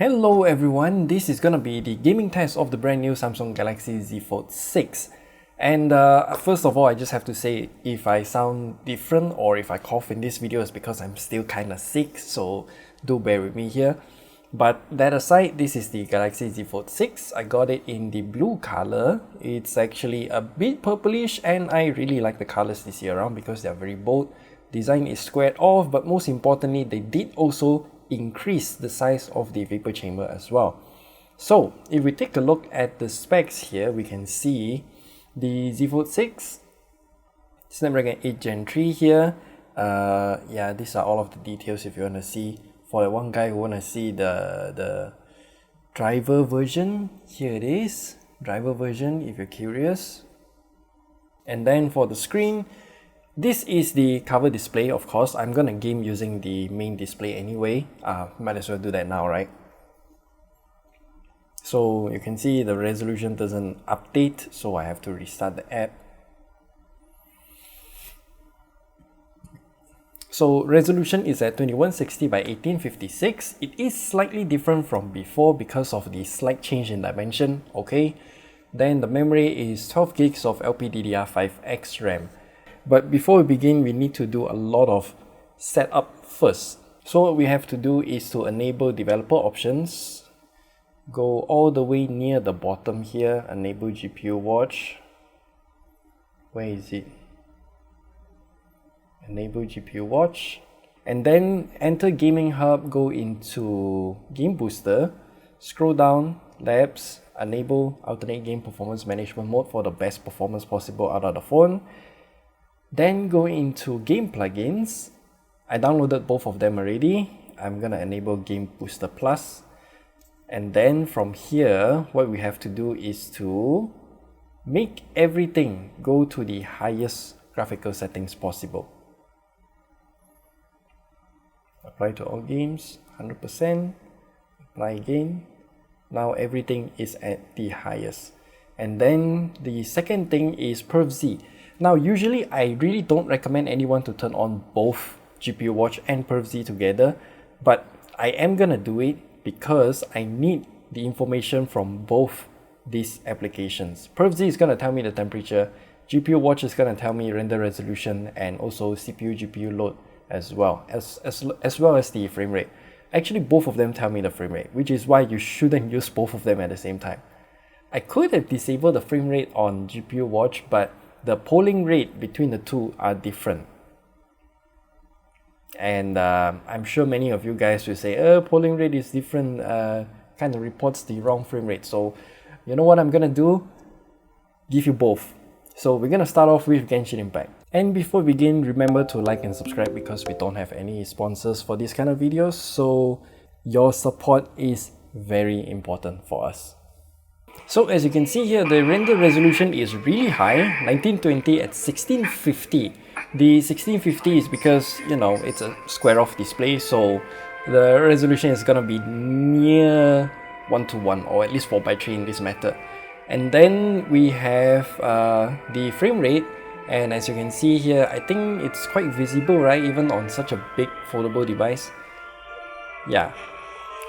Hello everyone, this is gonna be the gaming test of the brand new Samsung Galaxy Z Fold6. And first of all, I just have to say, if I sound different or if I cough in this video, it's because I'm still kinda sick, so do bear with me here. But that aside, this is the Galaxy Z Fold6. I got it in the blue color. It's actually a bit purplish and I really like the colors this year around because they're very bold. Design is squared off, but most importantly, they did also increase the size of the vapor chamber as well. So if we take a look at the specs here, we can see the Z Fold6 Snapdragon 8 Gen 3 here. Yeah, these are all of the details if you want to see. For the one guy who want to see the driver version, here it is, driver version if you're curious. And then for the screen, this is the cover display. Of course, I'm gonna game using the main display anyway. Might as well do that now, right? So you can see the resolution doesn't update, so I have to restart the app. So resolution is at 2160 by 1856. It is slightly different from before because of the slight change in dimension, okay? Then the memory is 12 gigs of LPDDR5X RAM. But before we begin, we need to do a lot of setup first. So what we have to do is to enable developer options. Go all the way near the bottom here, enable GPU watch. Where is it? Enable GPU watch. And then enter Gaming Hub, go into Game Booster, scroll down, Labs, enable Alternate Game Performance Management Mode for the best performance possible out of the phone. Then go into Game Plugins. I downloaded both of them already. I'm gonna enable Game Booster Plus. And then from here, what we have to do is to make everything go to the highest graphical settings possible. Apply to all games, 100%. Apply again. Now everything is at the highest. And then the second thing is PUBG. Now usually I really don't recommend anyone to turn on both GPU watch and PUBG together, but I am gonna do it because I need the information from both these applications. PUBG is gonna tell me the temperature, GPU watch is gonna tell me render resolution and also CPU GPU load as well as the frame rate. Actually both of them tell me the frame rate, which is why you shouldn't use both of them at the same time. I could have disabled the frame rate on GPU watch, but the polling rate between the two are different. And I'm sure many of you guys will say, polling rate is different, kind of reports the wrong frame rate. So you know what I'm gonna do? Give you both. So we're gonna start off with Genshin Impact. And before we begin, remember to like and subscribe because we don't have any sponsors for these kind of videos. So your support is very important for us. So as you can see here, the render resolution is really high, 1920 at 1650. The 1650 is because, you know, it's a square off display, so the resolution is gonna be near 1:1 or at least 4:3 in this matter. And then we have the frame rate, and as you can see here, I think it's quite visible, right, even on such a big foldable device. Yeah.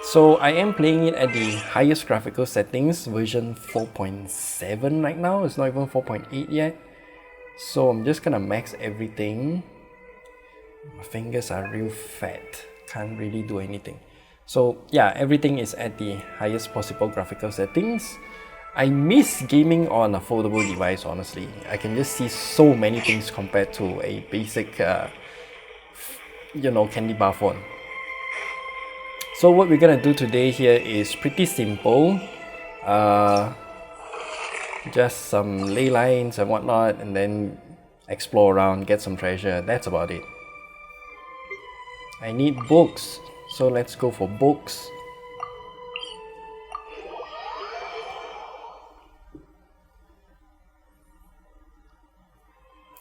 So I am playing it at the highest graphical settings, version 4.7 right now. It's not even 4.8 yet. So I'm just gonna max everything. My fingers are real fat, can't really do anything. So yeah, everything is at the highest possible graphical settings. I miss gaming on a foldable device, honestly. I can just see so many things compared to a basic, you know, candy bar phone. So what we're gonna do today here is pretty simple. Just some ley lines and whatnot, and then explore around, get some treasure. That's about it. I need books, so let's go for books.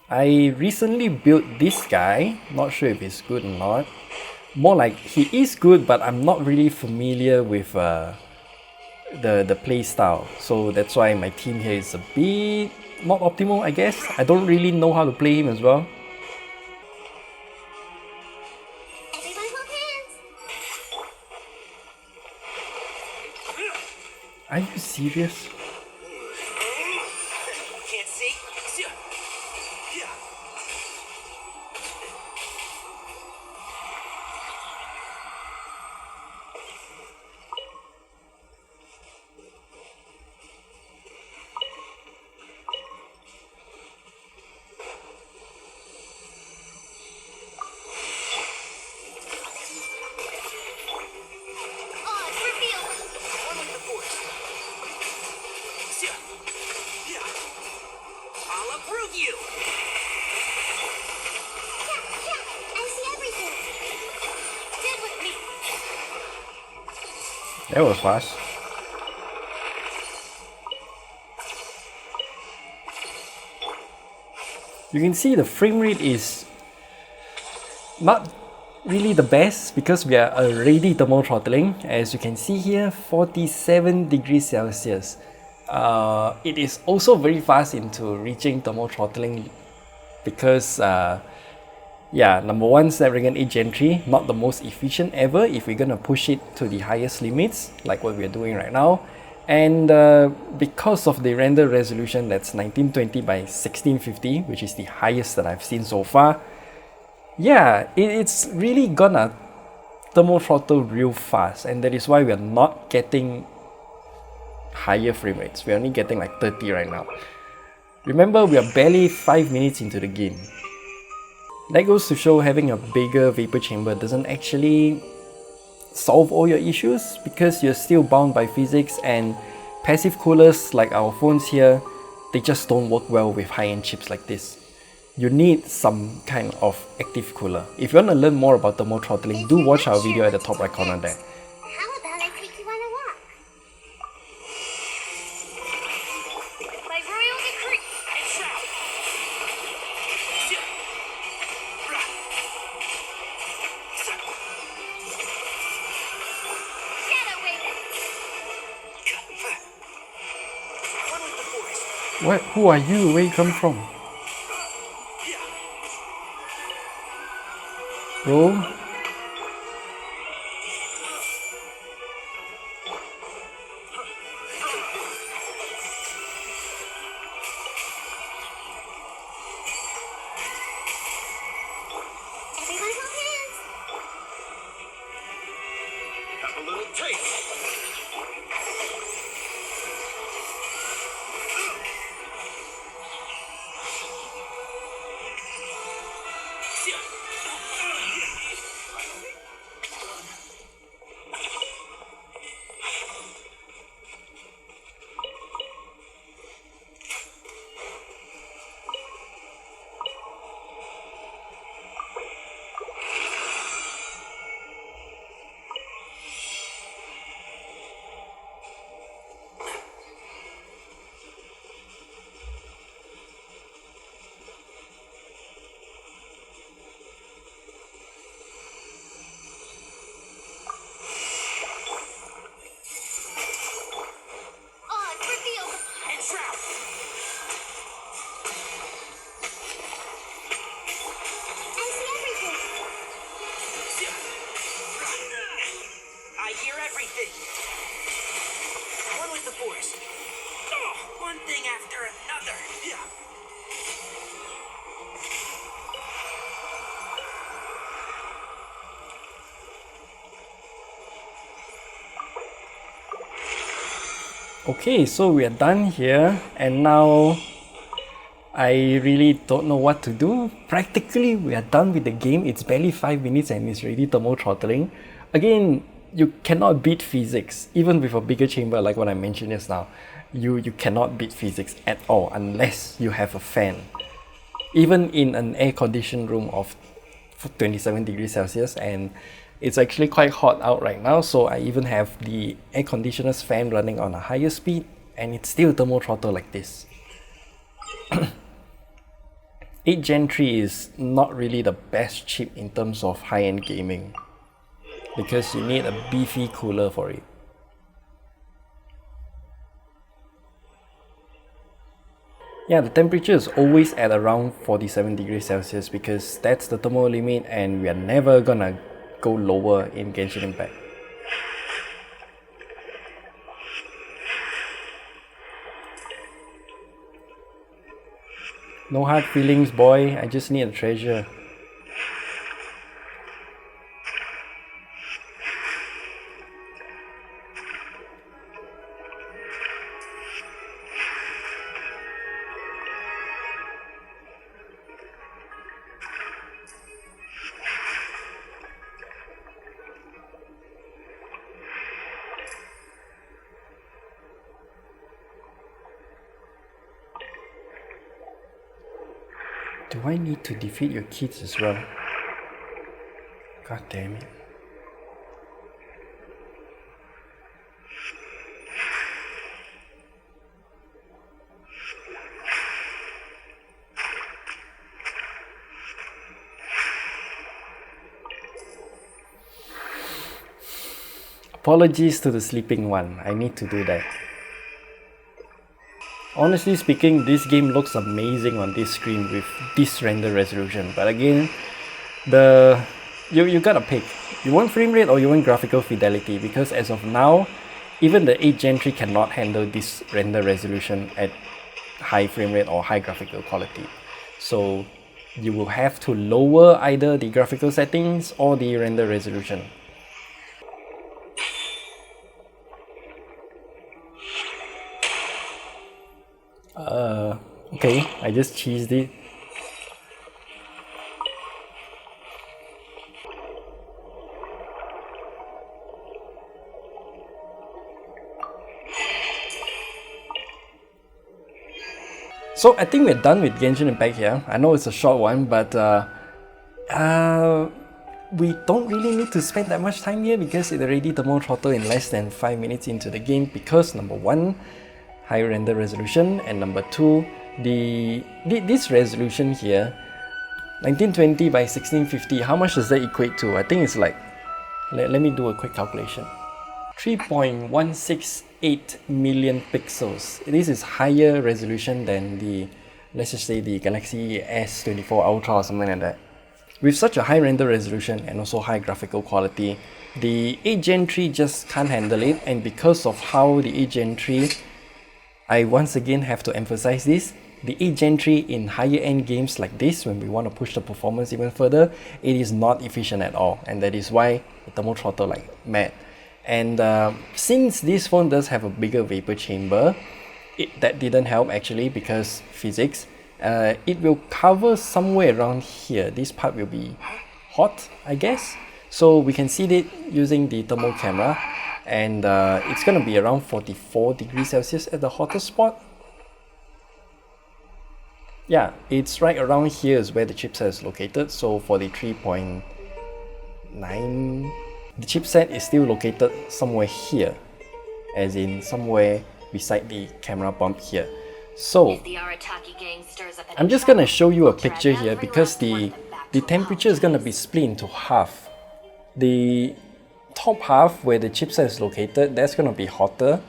I recently built this guy, not sure if he's good or not. More like he is good, but I'm not really familiar with the play style, so that's why my team here is a bit not optimal, I guess. I don't really know how to play him as well. Are you serious? Can't see? Yeah. I'll approve you! Yeah, I see everything. Stand with me. That was fast. You can see the frame rate is not really the best because we are already thermal throttling. As you can see here, 47 degrees Celsius. It is also very fast into reaching thermal throttling because yeah, number one, Snapdragon 8 Gen 3, not the most efficient ever if we're gonna push it to the highest limits like what we're doing right now. And because of the render resolution that's 1920 by 1650, which is the highest that I've seen so far, yeah, it's really gonna thermal throttle real fast, and that is why we're not getting higher frame rates. We're only getting like 30 right now. Remember, we are barely 5 minutes into the game. That goes to show having a bigger vapor chamber doesn't actually solve all your issues because you're still bound by physics, and passive coolers like our phones here, they just don't work well with high-end chips like this. You need some kind of active cooler. If you want to learn more about thermal throttling, do watch our video at the top right corner there. How about I take you on a walk? By royal decree and shout. Get away with it. What? Who are you? Where you come from? Bro? Everyone hold hands. Have a little taste. I hear everything. One with the force. Oh, one thing after another. Yeah. Okay, so we are done here, and now I really don't know what to do. Practically, we are done with the game. It's barely 5 minutes and it's already thermal throttling. Again, you cannot beat physics, even with a bigger chamber like what I mentioned just now. You cannot beat physics at all unless you have a fan. Even in an air-conditioned room of 27 degrees Celsius, and it's actually quite hot out right now, so I even have the air conditioner's fan running on a higher speed, and it's still thermal throttle like this. 8 Gen 3 is not really the best chip in terms of high-end gaming because you need a beefy cooler for it. Yeah, the temperature is always at around 47 degrees Celsius because that's the thermal limit, and we are never gonna go lower in Genshin Impact. No hard feelings, boy. I just need a treasure. Do I need to defeat your kids as well? God damn it. Apologies to the sleeping one. I need to do that. Honestly speaking, this game looks amazing on this screen with this render resolution. But again, you gotta pick. You want frame rate or you want graphical fidelity, because as of now, even the 8th Gen 3 cannot handle this render resolution at high frame rate or high graphical quality. So you will have to lower either the graphical settings or the render resolution. Okay, I just cheesed it. So I think we're done with Genshin Impact here. I know it's a short one, but we don't really need to spend that much time here because it already thermal throttle in less than 5 minutes into the game, because number one, high render resolution, and number two, this resolution here, 1920 by 1650, how much does that equate to? I think it's like, let me do a quick calculation. 3.168 million pixels. This is higher resolution than the, let's just say, the Galaxy S24 Ultra or something like that. With such a high render resolution and also high graphical quality, the 8th Gen 3 just can't handle it, and because of how the 8th Gen 3, I once again have to emphasize this, the 8th Gen 3 in higher end games like this, when we want to push the performance even further, it is not efficient at all, and that is why the thermal throttle like mad. And since this phone does have a bigger vapor chamber, that didn't help actually, because physics, it will cover somewhere around here. This part will be hot, I guess. So we can see it using the thermal camera, and it's gonna be around 44 degrees Celsius at the hottest spot. Yeah, it's right around here is where the chipset is located. So for the 3.9, the chipset is still located somewhere here, as in somewhere beside the camera bump here. So I'm just gonna show you a picture here, because the temperature is gonna be split into half. The top half where the chipset is located, that's gonna be hotter,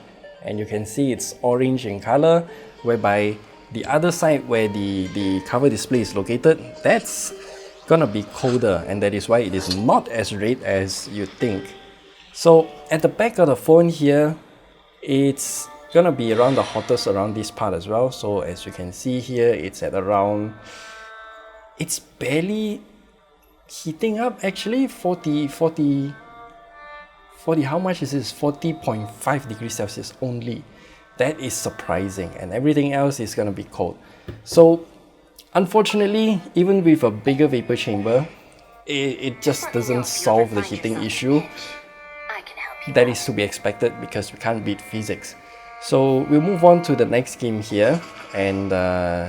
and you can see it's orange in color, whereby the other side where the cover display is located, that's gonna be colder, and that is why it is not as red as you think. So at the back of the phone here, it's gonna be around the hottest around this part as well. So as you can see here, it's at around, it's barely heating up actually, 40, how much is this? 40.5 degrees Celsius only. That is surprising, and everything else is gonna be cold. So unfortunately, even with a bigger vapor chamber, it just doesn't solve the heating issue. That is to be expected because we can't beat physics. So we'll move on to the next game here, and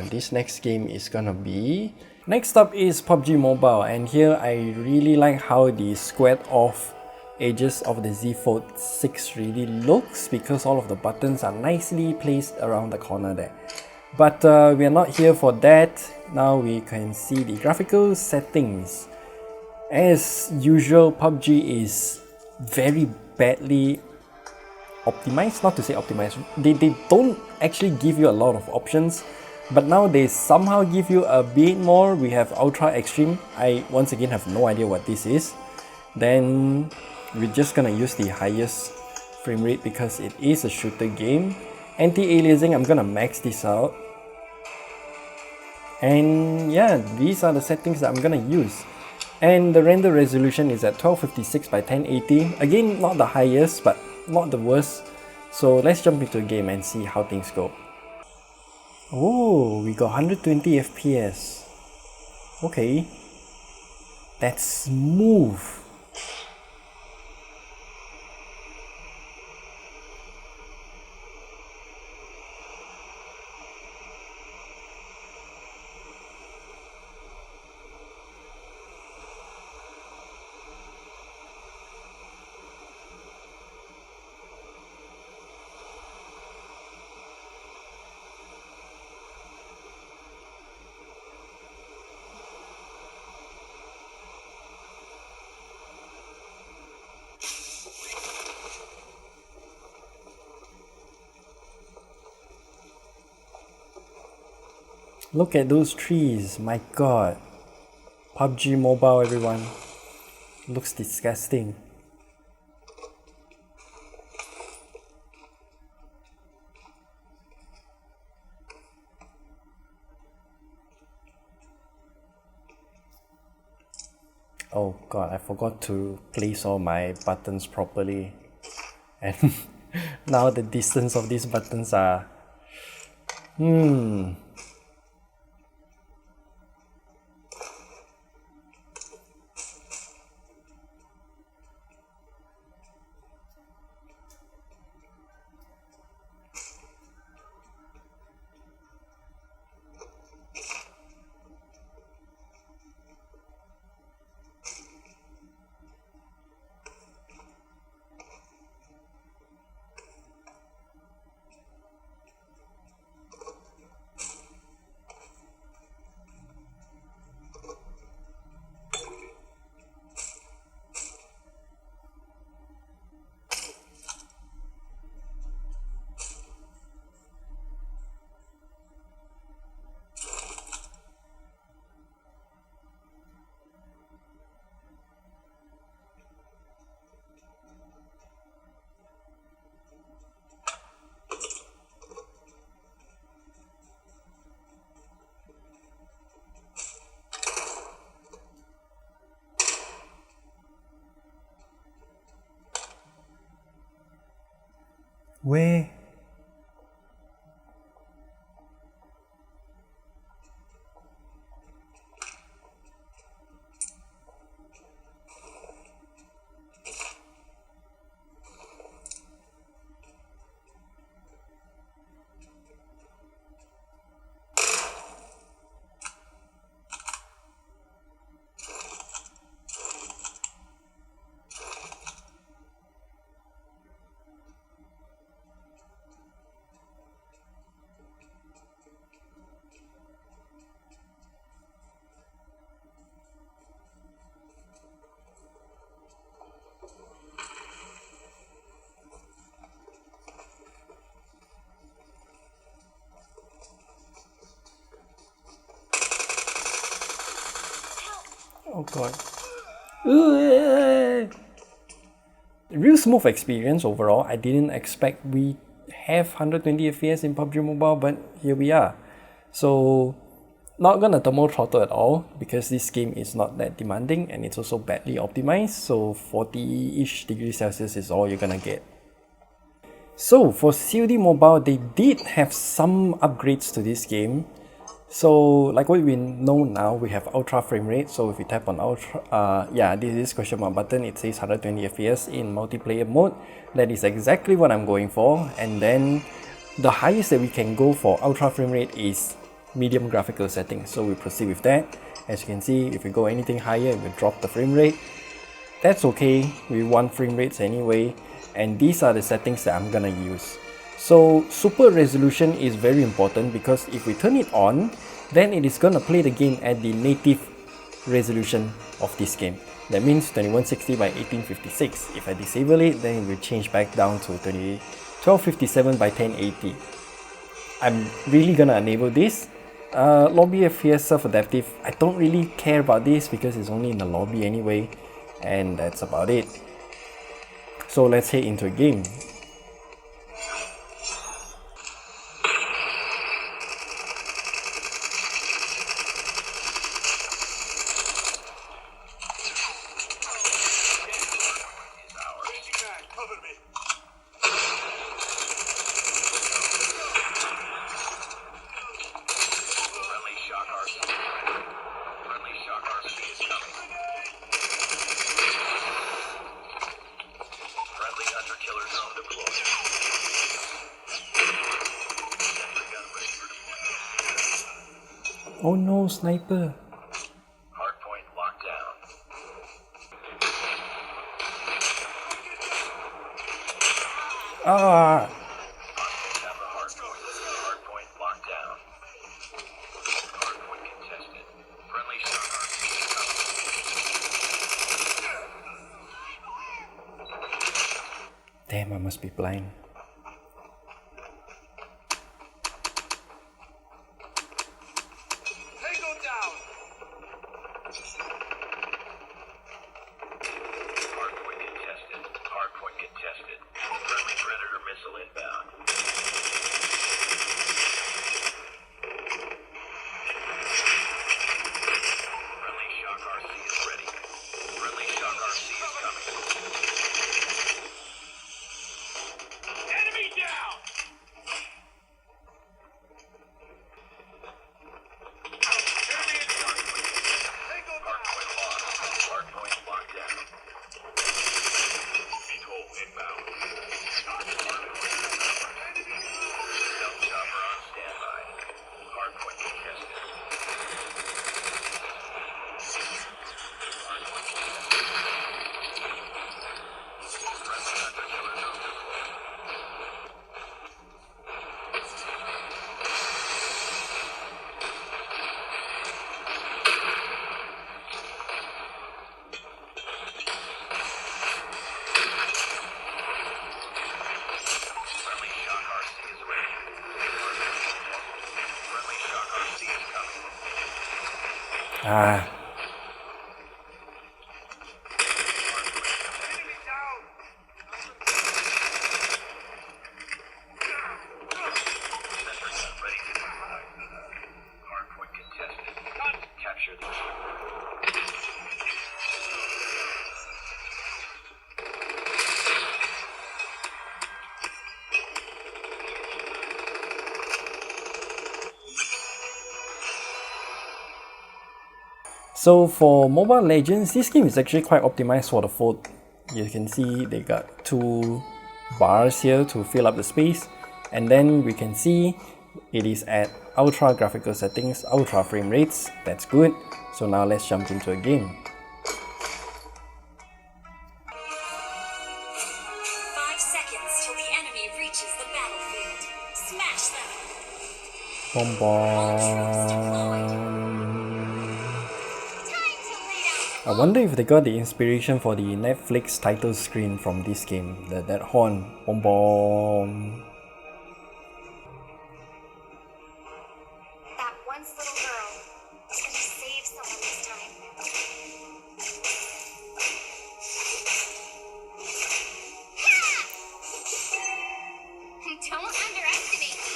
this next game is gonna be... Next up is PUBG Mobile, and here I really like how the squared off edges of the Z Fold6 really looks, because all of the buttons are nicely placed around the corner there. But we are not here for that. Now we can see the graphical settings. As usual, PUBG is very badly optimized, not to say optimized. They don't actually give you a lot of options, but now they somehow give you a bit more. We have Ultra Extreme. I once again have no idea what this is. Then we're just gonna use the highest frame rate because it is a shooter game. Anti-aliasing, I'm gonna max this out. And yeah, these are the settings that I'm gonna use. And the render resolution is at 1256 by 1080. Again, not the highest, but not the worst. So let's jump into a game and see how things go. Oh, we got 120 FPS. Okay. That's smooth. Look at those trees, my god. PUBG Mobile, everyone. Looks disgusting. Oh god, I forgot to place all my buttons properly. And now the distance of these buttons are... Where? Oh god. Real smooth experience overall. I didn't expect we have 120 FPS in PUBG Mobile, but here we are. So not gonna thermal throttle at all because this game is not that demanding and it's also badly optimized. So 40-ish degrees Celsius is all you're gonna get. So for COD Mobile, they did have some upgrades to this game. So like what we know now, we have ultra frame rate. So if we tap on ultra, this is question mark button, it says 120 FPS in multiplayer mode. That is exactly what I'm going for. And then the highest that we can go for ultra frame rate is medium graphical settings. So we proceed with that. As you can see, if we go anything higher, it will drop the frame rate. That's okay, we want frame rates anyway. And these are the settings that I'm gonna use. So super resolution is very important because if we turn it on, then it is gonna play the game at the native resolution of this game. That means 2160 by 1856. If I disable it, then it will change back down to 1257 by 1080. I'm really gonna enable this. Lobby FPS self-adaptive, I don't really care about this because it's only in the lobby anyway, and that's about it. So let's head into a game. Oh no, sniper. Hardpoint locked down. Ah! Hostiles have the hardpoint. Hardpoint locked down. Hardpoint contested. Friendly shock RC incoming. Damn, I must be blind. Tango down. Hardpoint contested. Hardpoint contested. Friendly Predator missile inbound. Friendly shock RC is ready. Friendly shock RC is coming. Enemy down! Enemy in hardpoint lost. Hardpoint locked down. Atoll inbound. Stealth chopper on standby. Hardpoint contested. Hardpoint contested. Friendly hunter killer drone deployed. Friendly shock RC is ready. Friendly shock RC is coming. Ah. Enemy down! Sentry gun ready to deploy. Hardpoint contested. Capture the So for Mobile Legends, this game is actually quite optimized for the Fold. You can see they got two bars here to fill up the space, and then we can see it is at ultra graphical settings, ultra frame rates. That's good. So now let's jump into a game. 5 seconds till the enemy reaches the battlefield. Smash them! Bomb bomb. I wonder if they got the inspiration for the Netflix title screen from this game. That horn. Bomb bomb. That once little girl is gonna save someone this time. Don't underestimate me.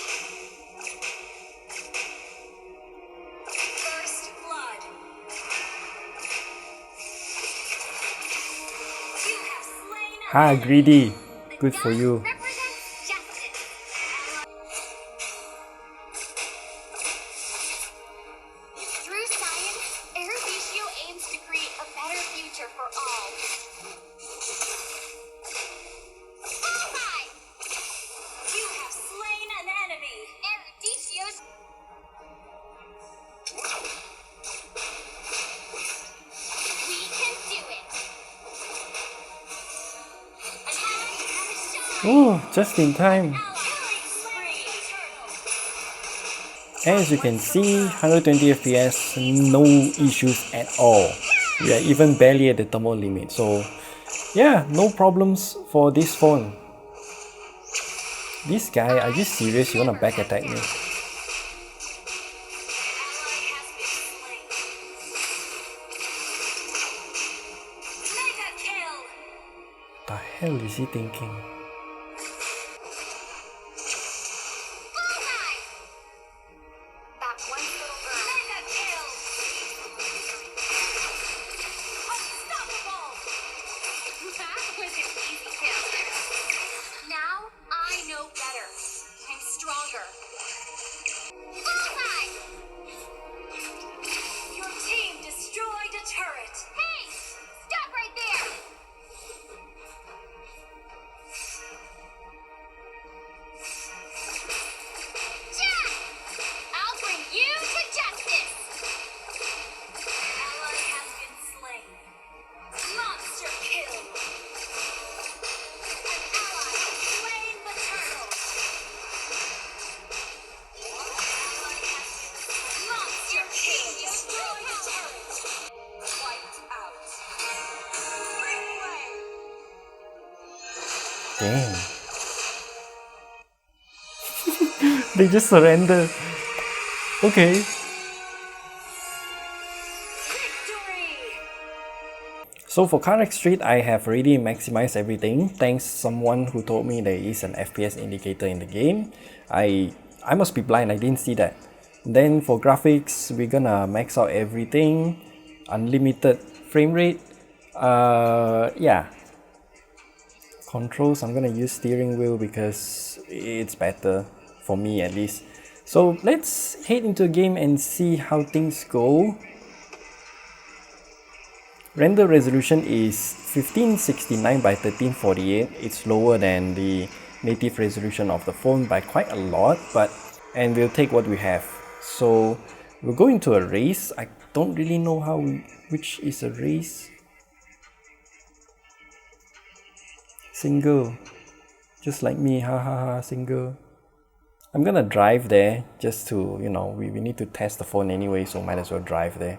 First blood. You have slain a Ha, greedy. The Good for gun you. represents justice. Through science, Erudicio aims to create a better future for all. Bullseye! You have slain an enemy. Erudicio's... We can do it. Attack and shine. Oh, just in time. Killing spree. As you can see, 120 FPS, no issues at all. We are even barely at the thermal limit, so yeah, no problems for this phone. This guy, are you serious? You wanna back attack me? Ally has been slain. Mega kill. The hell is he thinking? Bullseye. That one little girl. Mega kill. Unstoppable. That was an easy kill. Now I know better. I'm stronger. Bullseye. Your team destroyed a turret. Hey, stop right there. Damn. They just surrender. Okay. Victory! So for CarX Street, I have already maximized everything thanks someone who told me there is an FPS indicator in the game. I must be blind, I didn't see that. Then for graphics, we're gonna max out everything. Unlimited frame rate. Yeah. Controls, I'm gonna use steering wheel because it's better for me at least. So let's head into a game and see how things go. Render resolution is 1569 by 1348. It's lower than the native resolution of the phone by quite a lot, and we'll take what we have. So we'll go into a race. I don't really know which is a race. Single, just like me, hahaha, single. I'm gonna drive there just to, you know, we need to test the phone anyway, so might as well drive there.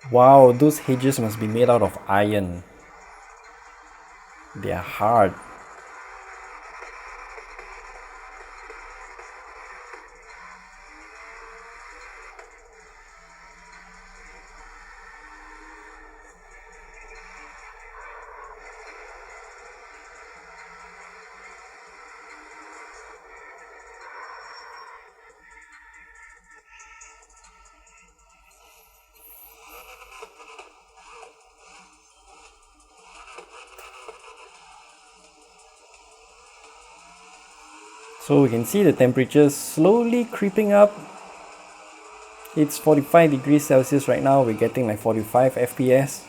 Wow, those hedges must be made out of iron. They are hard. So we can see the temperature slowly creeping up. It's 45 degrees Celsius right now. We're getting like 45 FPS.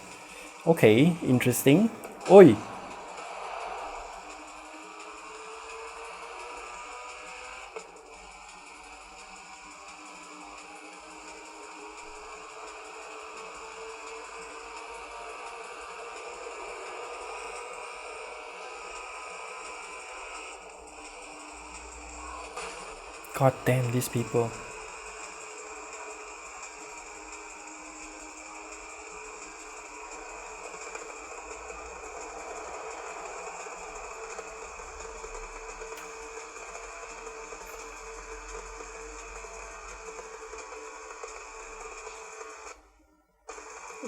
Okay, interesting. Oi! God damn these people.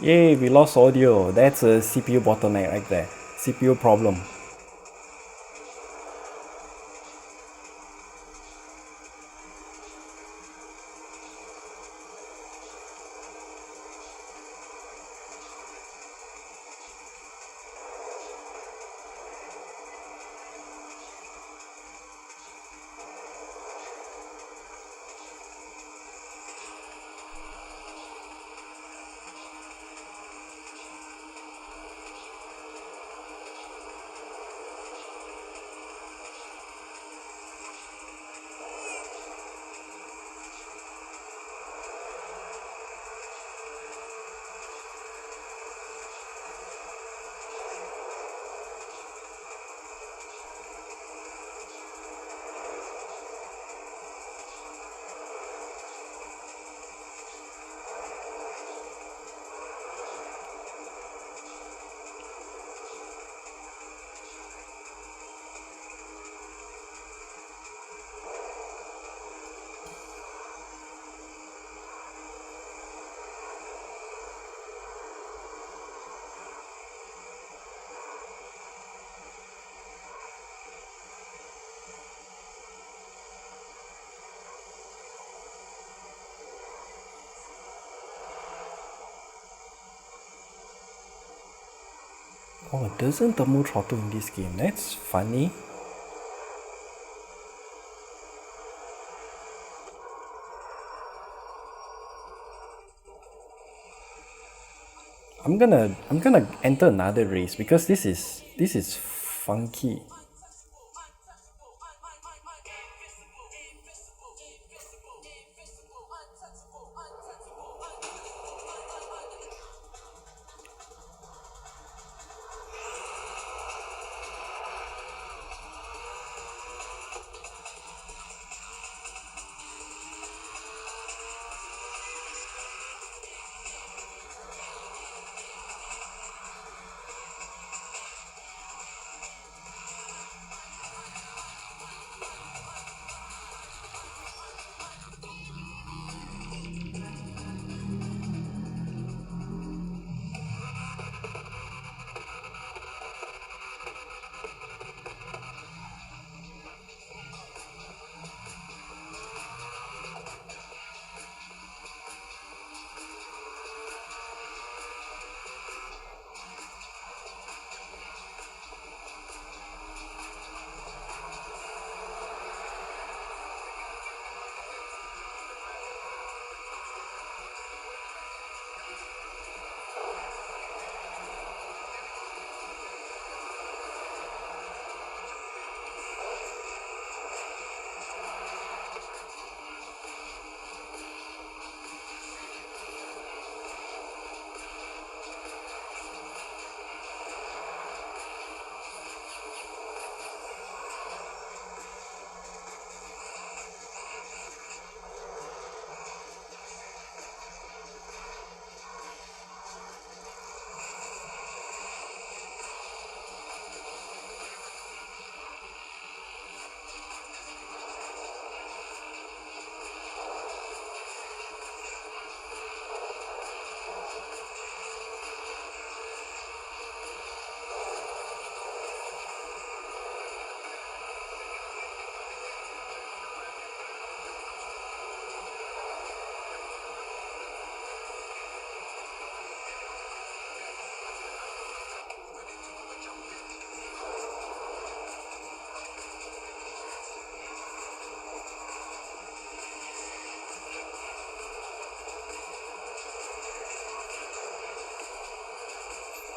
Yay, we lost audio. That's a CPU bottleneck right there. CPU problem. Oh, it doesn't thermal throttle in this game. That's funny. I'm gonna enter another race because this is funky.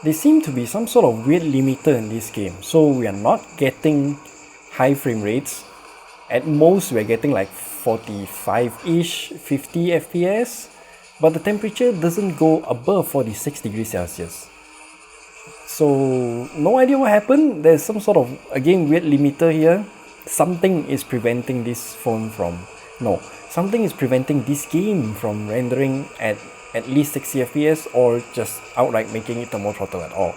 there seem to be some sort of weird limiter in this game, so we are not getting high frame rates. At most we're getting like 45-ish, 50 FPS, but the temperature doesn't go above 46 degrees Celsius. So no idea what happened. There's some sort of, again, weird limiter here. Something is preventing this phone from, no, something is preventing this game from rendering at least 60 FPS or just outright making it thermal throttle at all.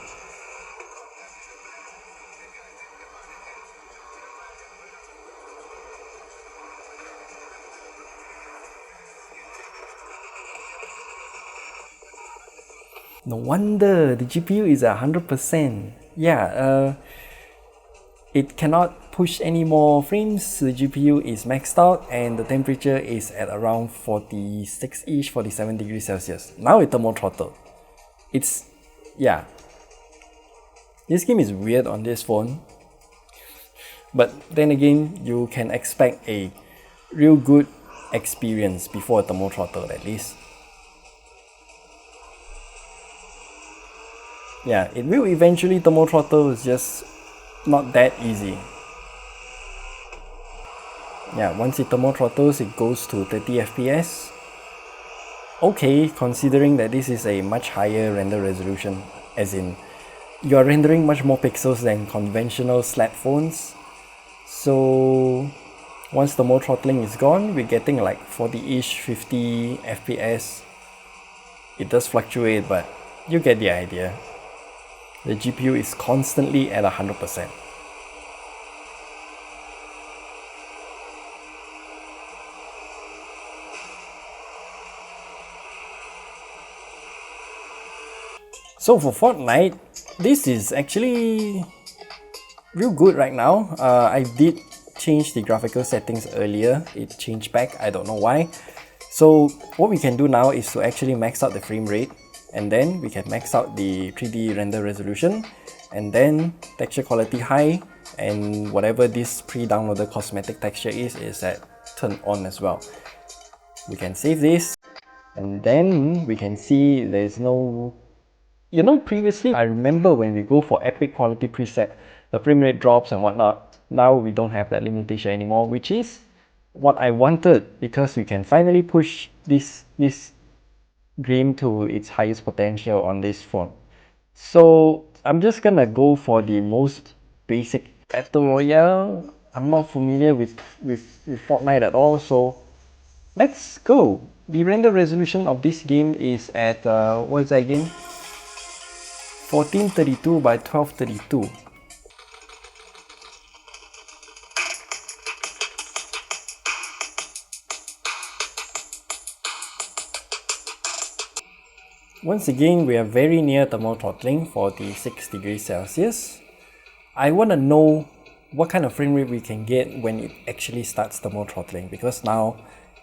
No wonder the GPU is 100%. Yeah, it cannot push any more frames. The GPU is maxed out and the temperature is at around 46-ish, 47 degrees Celsius. Now it's thermal throttle. It's, yeah. This game is weird on this phone. But then again, you can expect a real good experience before thermal throttle at least. Yeah, it will eventually thermal throttle, it's just not that easy. Yeah, once it thermal throttles, it goes to 30 FPS. Okay, considering that this is a much higher render resolution, as in you are rendering much more pixels than conventional slab phones. So once thermal throttling is gone, we're getting like 40-ish, 50 FPS. It does fluctuate, but you get the idea. The GPU is constantly at 100%. So for Fortnite, this is actually real good right now. I did change the graphical settings earlier. It changed back, I don't know why. So what we can do now is to actually max out the frame rate, and then we can max out the 3D render resolution, and then texture quality high, and whatever this pre-downloaded cosmetic texture is at turned on as well. We can save this, and then we can see there's no, you know, previously I remember when we go for epic quality preset, the frame rate drops and whatnot. Now we don't have that limitation anymore, which is what I wanted, because we can finally push this game to its highest potential on this phone. So I'm just gonna go for the most basic battle royale. I'm not familiar with Fortnite at all, so let's go. The render resolution of this game is at what's that again? 1432 by 1232. Once again, we are very near thermal throttling, 46 degrees Celsius. I want to know what kind of frame rate we can get when it actually starts thermal throttling, because now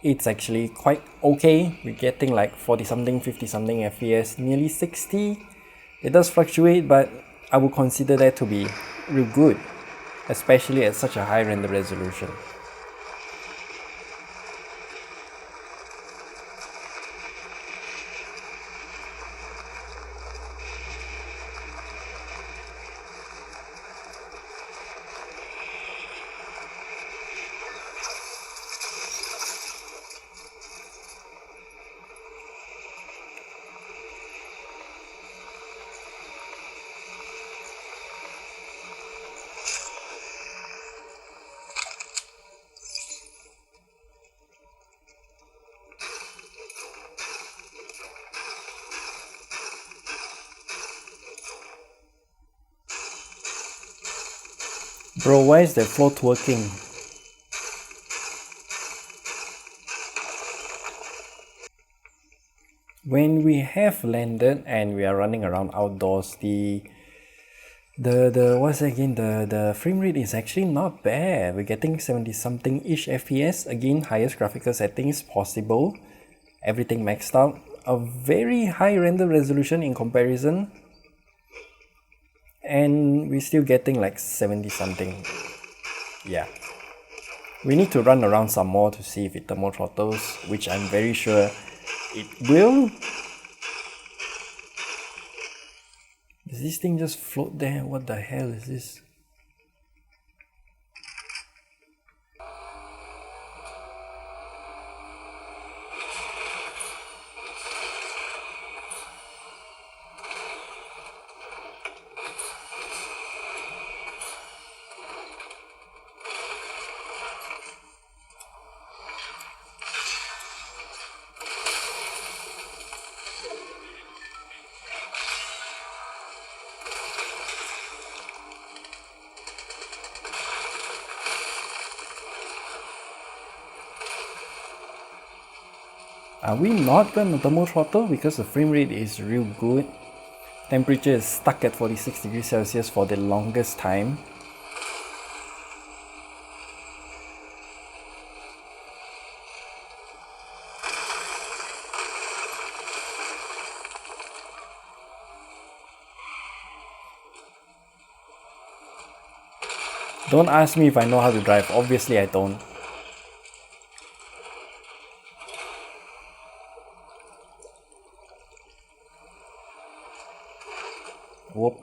it's actually quite okay. We're getting like 40 something, 50 something FPS, nearly 60. It does fluctuate, but I would consider that to be real good, especially at such a high render resolution. Bro, why is the float working? When we have landed and we are running around outdoors, the what's that again? The frame rate is actually not bad. We're getting 70 something ish FPS. Again, highest graphical settings possible. Everything maxed out. A very high render resolution in comparison. And we're still getting like 70 something. Yeah. We need to run around some more to see if it thermal throttles, which I'm very sure it will. Is this thing just float there? What the hell is this? Are we not going to thermal throttle because the frame rate is real good? Temperature is stuck at 46 degrees Celsius for the longest time. Don't ask me if I know how to drive, obviously I don't. Whoop.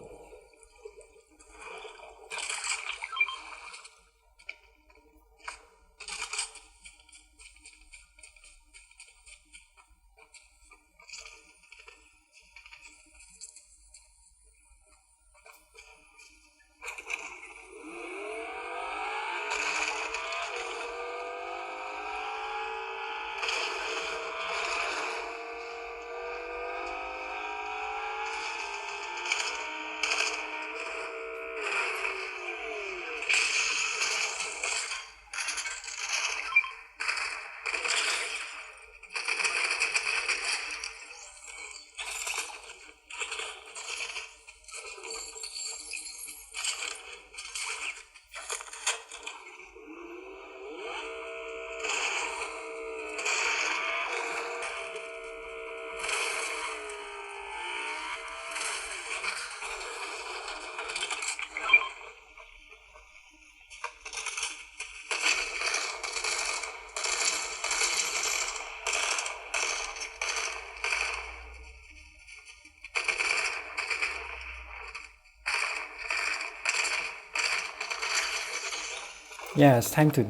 Yeah, it's time to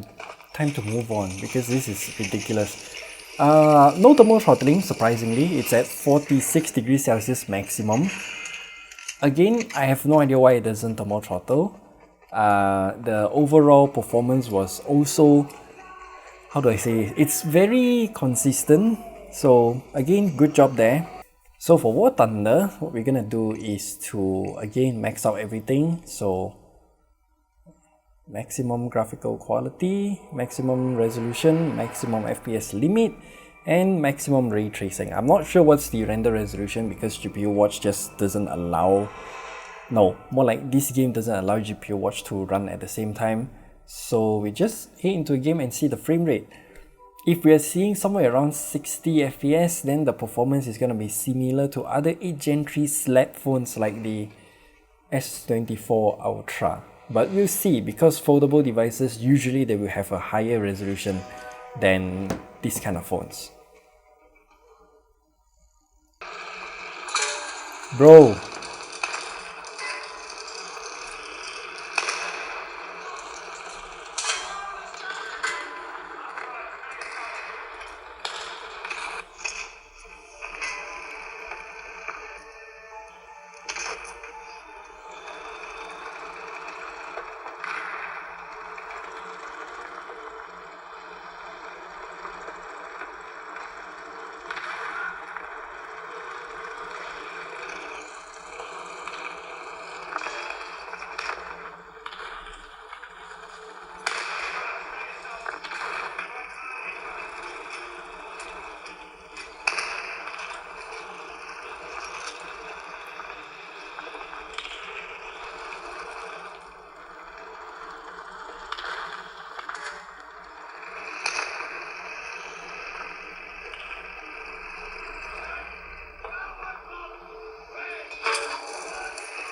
move on because this is ridiculous. No thermal throttling, surprisingly. It's at 46 degrees Celsius maximum. Again, I have no idea why it doesn't thermal throttle. The overall performance was also, how do I say, it's very consistent. So again, good job there. So for War Thunder, what we're gonna do is to again max out everything. So maximum graphical quality, maximum resolution, maximum FPS limit, and maximum ray tracing. I'm not sure what's the render resolution because GPU Watch just doesn't allow, no, more like this game doesn't allow GPU Watch to run at the same time. So we just hit into a game and see the frame rate. If we are seeing somewhere around 60 FPS, then the performance is going to be similar to other 8 Gen 3 slab phones like the S24 Ultra. But we'll see, because foldable devices usually they will have a higher resolution than these kind of phones. Bro,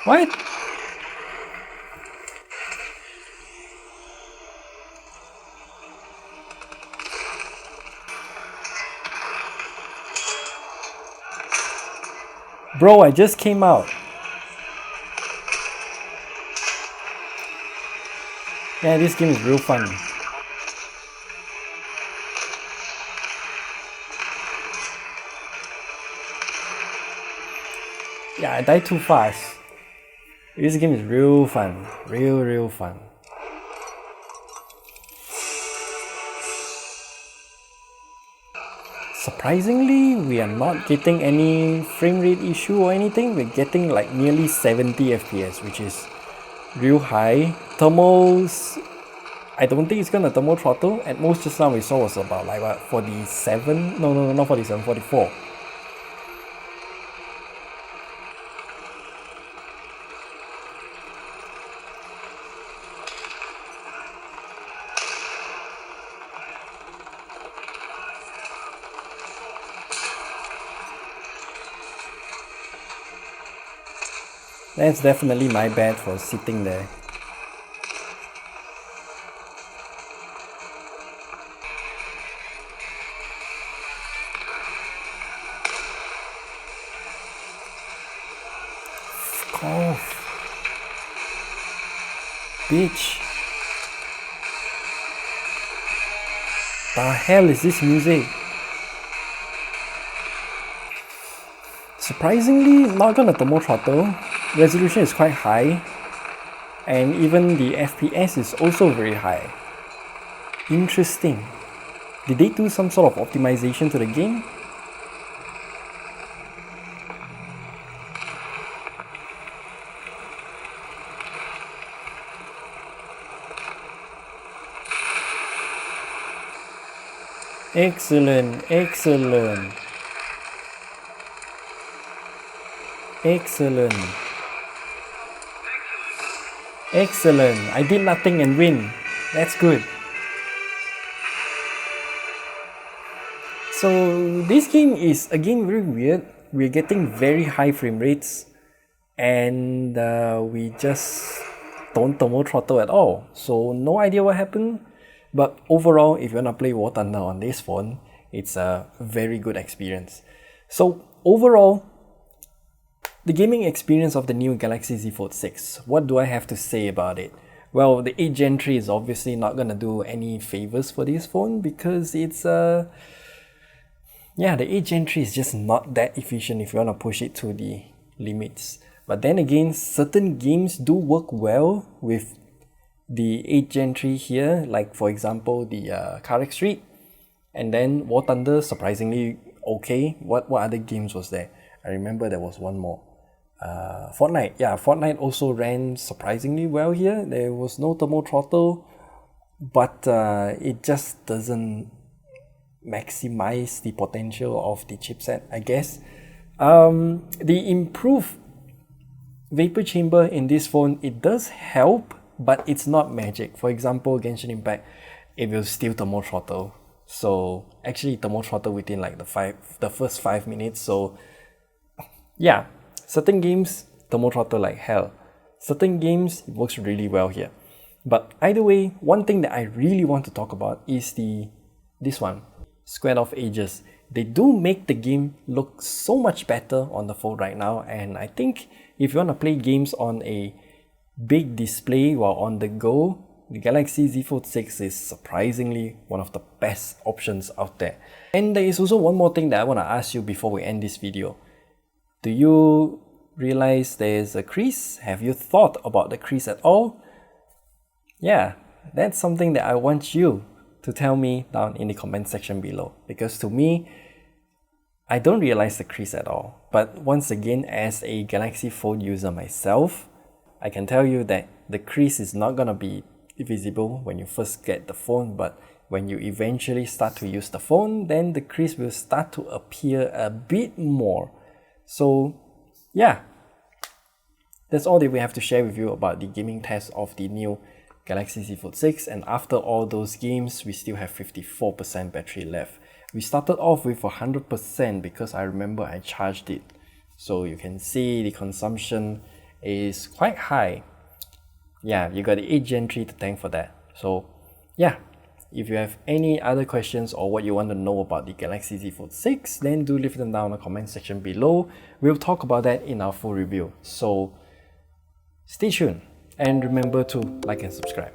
what? Bro, I just came out. Yeah, this game is real fun. Yeah, I died too fast. This game is real fun. Real fun. Surprisingly, we are not getting any frame rate issue or anything. We're getting like nearly 70 FPS, which is real high. Thermals, I don't think it's gonna thermal throttle. At most just now we saw was about like what, 47? No, not 47, 44. That's definitely my bad for sitting there. Fuck off. Bitch. The hell is this music? Surprisingly, not gonna thermal throttle. Resolution is quite high, and even the FPS is also very high. Interesting. Did they do some sort of optimization to the game? Excellent. I did nothing and win. That's good. So this game is again very weird. We're getting very high frame rates, and we just don't thermal throttle at all. So no idea what happened. But overall, if you wanna play War Thunder on this phone, it's a very good experience. So overall, the gaming experience of the new Galaxy Z Fold6, what do I have to say about it? Well, the 8th Gen 3 is obviously not gonna do any favors for this phone because it's the 8th Gen 3 is just not that efficient if you wanna push it to the limits. But then again, certain games do work well with the 8th Gen 3 here, like for example the CarX Street, and then War Thunder, surprisingly okay. What other games was there? I remember there was one more. Fortnite. Yeah, Fortnite also ran surprisingly well here. There was no thermal throttle, but it just doesn't maximize the potential of the chipset, I guess. The improved vapor chamber in this phone, it does help, but it's not magic. For example, Genshin Impact, it will still thermal throttle. So actually thermal throttle within like the first 5 minutes. So yeah, certain games thermal throttle like hell. Certain games it works really well here. But either way, one thing that I really want to talk about is this one, Squared Off Edges. They do make the game look so much better on the Fold right now, and I think if you want to play games on a big display while on the go, the Galaxy Z Fold6 is surprisingly one of the best options out there. And there is also one more thing that I want to ask you before we end this video. Do you realize there's a crease? Have you thought about the crease at all? Yeah, that's something that I want you to tell me down in the comment section below, because to me, I don't realize the crease at all. But once again, as a Galaxy Fold user myself, I can tell you that the crease is not gonna be visible when you first get the phone, but when you eventually start to use the phone, then the crease will start to appear a bit more. So yeah, that's all that we have to share with you about the gaming test of the new Galaxy Z Fold6, and after all those games, we still have 54% battery left. We started off with 100% because I remember I charged it. So you can see the consumption is quite high. Yeah, you got the 8th Gen 3 to thank for that. So yeah, if you have any other questions or what you want to know about the Galaxy Z Fold6, then do leave them down in the comment section below. We'll talk about that in our full review. So stay tuned and remember to like and subscribe.